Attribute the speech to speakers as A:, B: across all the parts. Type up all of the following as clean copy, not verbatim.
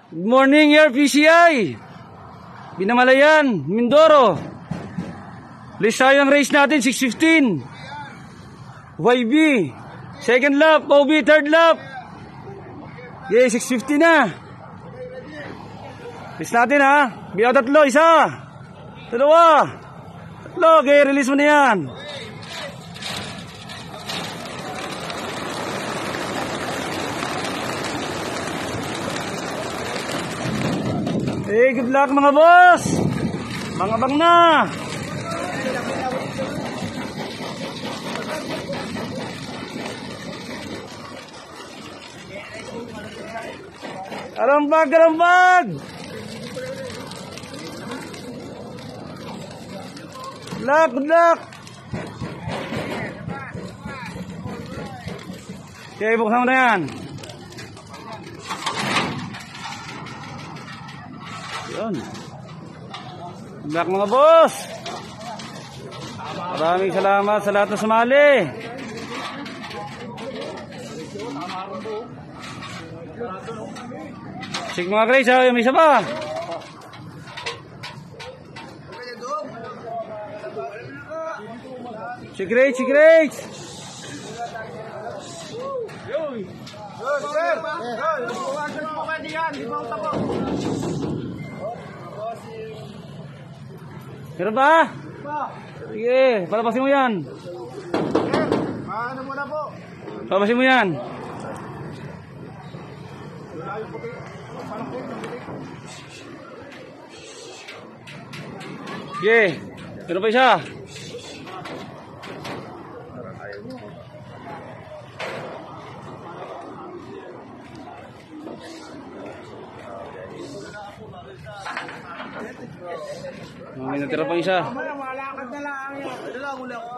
A: Good morning, Air PCI. Binamalayan, Mindoro. List tayo ang race natin, 6:15. YB. Second lap, OB, third lap. Okay, 6:50 na. List natin ha. Biyaw tatlo, isa. Dalawa. Tatlo, okay, release mo na yan. Hey, good luck mga boss. Mga bang na. Karambag, karambag. Good luck, good luck. Okay, buksan mo na yan. Yun. Good luck mga boss. Maraming salamat sa lahat na sumali. Sige mga Grace, may isa pa. Si Grace, si Grace. Meron ba? Sige, palabasin mo yan.
B: Ano muna po?
A: Palabasin mo yan. Sige, meron pa isa. May natira pa isa.
B: Malakad na lang yan. Ito lang, mula ko.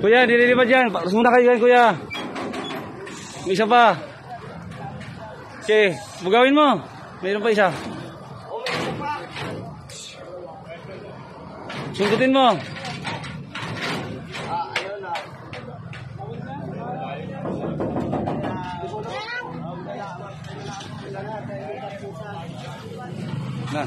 A: Kuya, nililipad yan. Paras muna kayo yan, kuya. May isa pa. Okay, bugawin mo. Mayroon pa isa. Sundutin mo. Na.